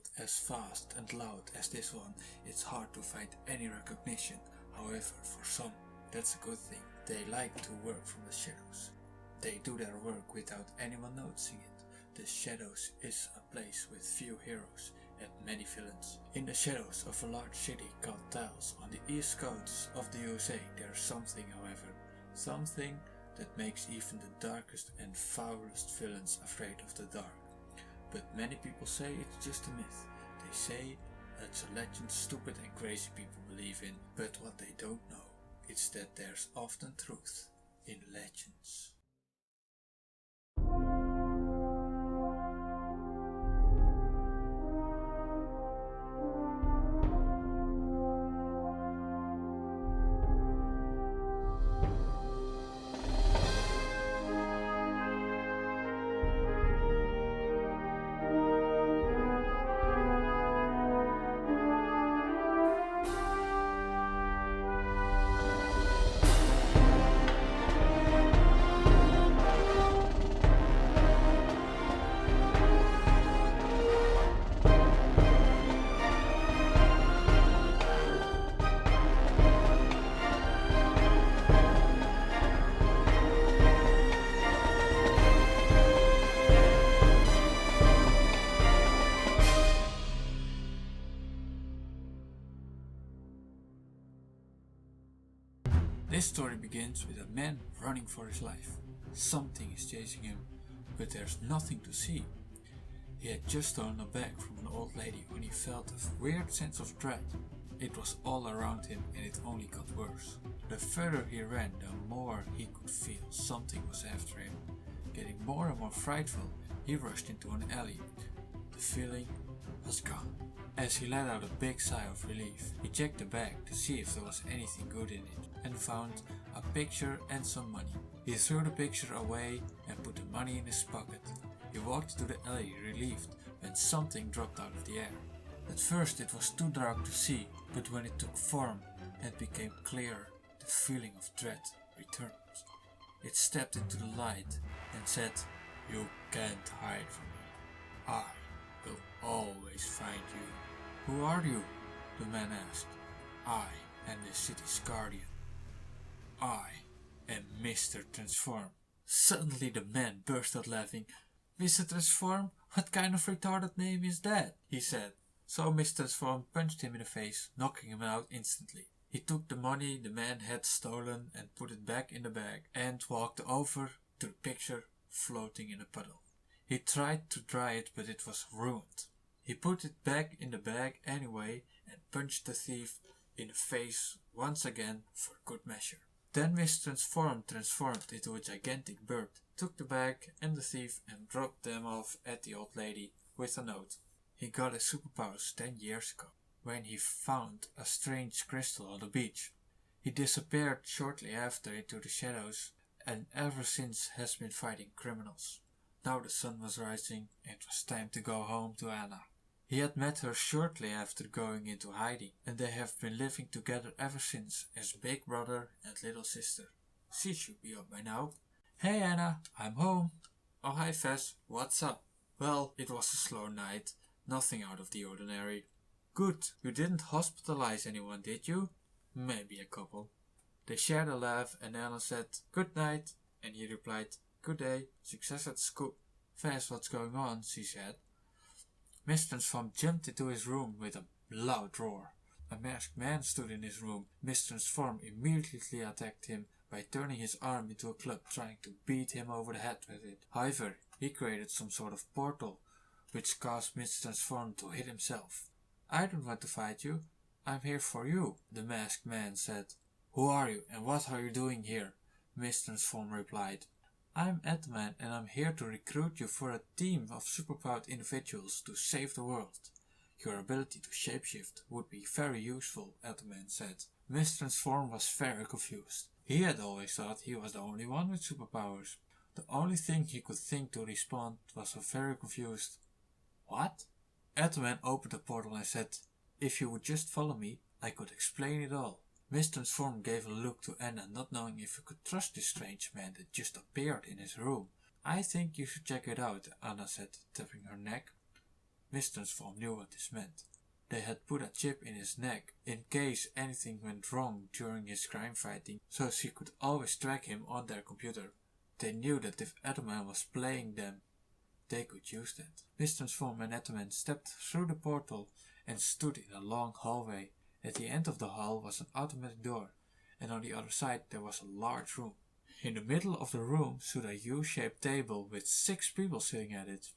world as fast and loud as this one, it's hard to find any recognition. However, for some, that's a good thing. They like to work from the shadows. They do their work without anyone noticing it. The shadows is a place with few heroes and many villains. In the shadows of a large city called Tiles on the east coast of the USA, there's something, however, something that makes even the darkest and foulest villains afraid of the dark. But many people say it's just a myth. They say it's a legend stupid and crazy people believe in, but what they don't know is that there's often truth in legends. This story begins with a man running for his life. Something is chasing him, but there's nothing to see. He had just stolen a bag from an old lady when he felt a weird sense of dread. It was all around him and it only got worse. The further he ran, the more he could feel something was after him. Getting more and more frightful, he rushed into an alley. The feeling was gone. As he let out a big sigh of relief, he checked the bag to see if there was anything good in it and found a picture and some money. He threw the picture away and put the money in his pocket. He walked to the alley relieved when something dropped out of the air. At first it was too dark to see, but when it took form and became clearer, the feeling of dread returned. It stepped into the light and said, "You can't hide from me. I will always find you." "Who are you?" the man asked. "I am the city's guardian. I am Mr. Transform." Suddenly the man burst out laughing. "Mr. Transform? What kind of retarded name is that?" he said. So Mr. Transform punched him in the face, knocking him out instantly. He took the money the man had stolen and put it back in the bag and walked over to the picture floating in a puddle. He tried to dry it, but it was ruined. He put it back in the bag anyway and punched the thief in the face once again for good measure. Then Mr. Transform transformed into a gigantic bird, took the bag and the thief and dropped them off at the old lady with a note. He got his superpowers 10 years ago, when he found a strange crystal on the beach. He disappeared shortly after into the shadows and ever since has been fighting criminals. Now the sun was rising and it was time to go home to Anna. He had met her shortly after going into hiding, and they have been living together ever since as big brother and little sister. She should be up by now. "Hey Anna, I'm home." "Oh hi Fess, what's up?" "Well, it was a slow night, nothing out of the ordinary." "Good, you didn't hospitalize anyone, did you?" "Maybe a couple." They shared a laugh and Anna said, "Good night," and he replied, "Good day, success at school." "Fess, what's going on?" she said. Mr. Transform jumped into his room with a loud roar. A masked man stood in his room. Mr. Transform immediately attacked him by turning his arm into a club, trying to beat him over the head with it. However, he created some sort of portal, which caused Mr. Transform to hit himself. "I don't want to fight you. I'm here for you," the masked man said. "Who are you and what are you doing here?" Mr. Transform replied. "I'm Ant-Man and I'm here to recruit you for a team of superpowered individuals to save the world. Your ability to shapeshift would be very useful," Ant-Man said. Mr. Transform was very confused. He had always thought he was the only one with superpowers. The only thing he could think to respond was a very confused, "What?" Ant-Man opened the portal and said, "If you would just follow me, I could explain it all." Mr. Transform gave a look to Anna, not knowing if he could trust this strange man that just appeared in his room. "I think you should check it out," Anna said, tapping her neck. Mr. Transform knew what this meant. They had put a chip in his neck in case anything went wrong during his crime fighting, so she could always track him on their computer. They knew that if Etterman was playing them, they could use that. Mr. Transform and Etterman stepped through the portal and stood in a long hallway. At the end of the hall was an automatic door, and on the other side there was a large room. In the middle of the room stood a U-shaped table with 6 people sitting at it.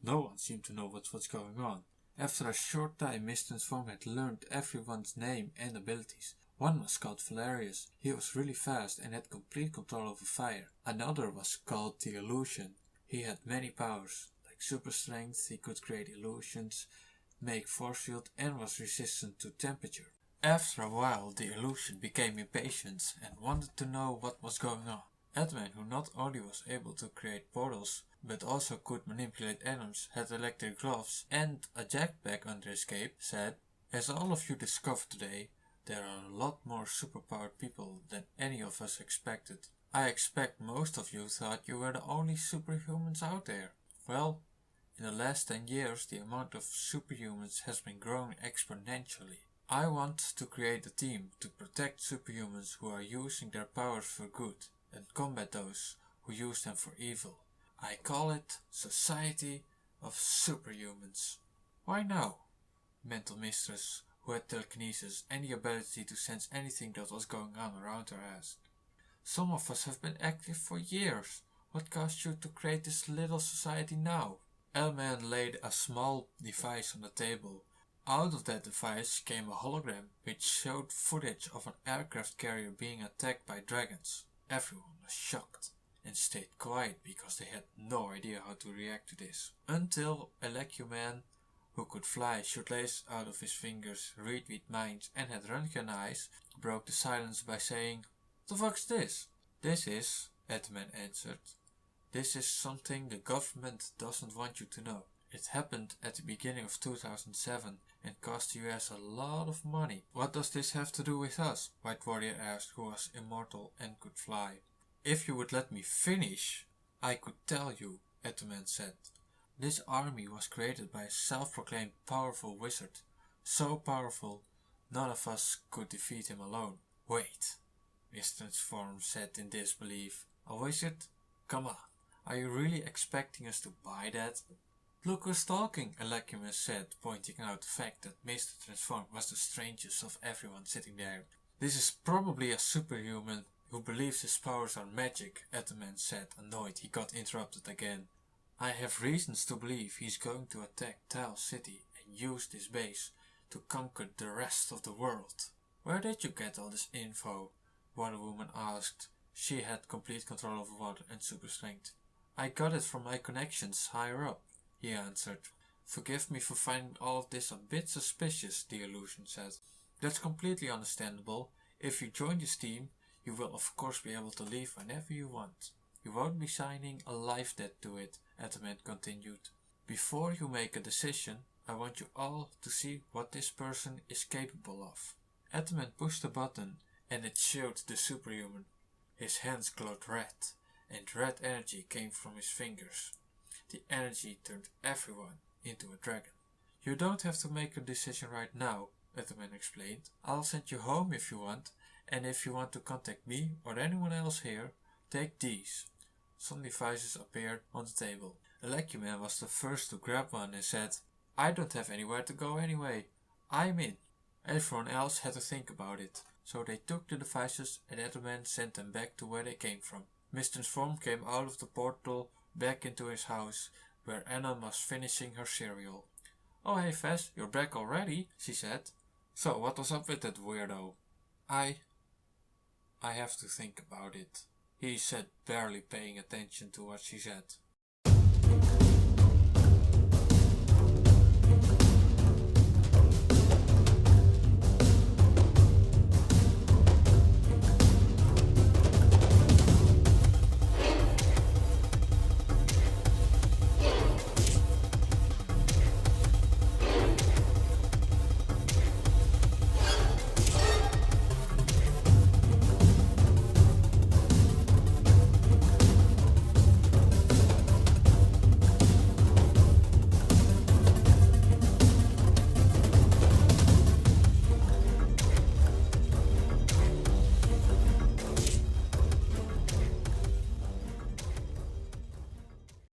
No one seemed to know what was going on. After a short time, Mr. Transform had learned everyone's name and abilities. One was called Valerius. He was really fast and had complete control over fire. Another was called the Illusion. He had many powers, like super strength. He could create illusions, make force field, and was resistant to temperature. After a while, the Illusion became impatient and wanted to know what was going on. Edwin, who not only was able to create portals, but also could manipulate atoms, had electric gloves and a jetpack under his cape, said, "As all of you discovered today, there are a lot more superpowered people than any of us expected. I expect most of you thought you were the only superhumans out there. Well, in the last 10 years the amount of superhumans has been growing exponentially. I want to create a team to protect superhumans who are using their powers for good and combat those who use them for evil. I call it Society of Superhumans." "Why now?" Mental Mistress, who had telekinesis and the ability to sense anything that was going on around her, asked. "Some of us have been active for years. What caused you to create this little society now?" Elman laid a small device on the table. Out of that device came a hologram which showed footage of an aircraft carrier being attacked by dragons. Everyone was shocked and stayed quiet because they had no idea how to react to this. Until Elecuman, who could fly shoelace out of his fingers, read with minds, and had Röntgen eyes, broke the silence by saying, "The fuck's this?" "This is," Edman answered, "this is something the government doesn't want you to know. It happened at the beginning of 2007 and cost the US a lot of money." "What does this have to do with us?" White Warrior asked, who was immortal and could fly. "If you would let me finish, I could tell you," Etterman said. "This army was created by a self-proclaimed powerful wizard. So powerful, none of us could defeat him alone." "Wait," Mr. Transform said in disbelief. "A wizard? Come on, are you really expecting us to buy that?" "Look who's talking," Elecumus said, pointing out the fact that Mr. Transform was the strangest of everyone sitting there. "This is probably a superhuman who believes his powers are magic," Etterman said, annoyed he got interrupted again. "I have reasons to believe he's going to attack Tile City and use this base to conquer the rest of the world." "Where did you get all this info?" Wonder Woman asked. She had complete control over water and super strength. "I got it from my connections higher up," he answered. "Forgive me for finding all of this a bit suspicious," the Illusion said. "That's completely understandable. If you join this team, you will of course be able to leave whenever you want. You won't be signing a life debt to it," Etterman continued. "Before you make a decision, I want you all to see what this person is capable of." Etterman pushed a button and it showed the superhuman. His hands glowed red, and red energy came from his fingers. The energy turned everyone into a dragon. "You don't have to make a decision right now," Etterman explained. "I'll send you home if you want, and if you want to contact me or anyone else here, take these." Some devices appeared on the table. Elecuman was the first to grab one and said, "I don't have anywhere to go anyway. I'm in." Everyone else had to think about it, so they took the devices and Etterman sent them back to where they came from. Mr. Transform came out of the portal back into his house, where Anna was finishing her cereal. "Oh hey Fess, you're back already," she said. "So what was up with that weirdo?" I have to think about it," he said, barely paying attention to what she said.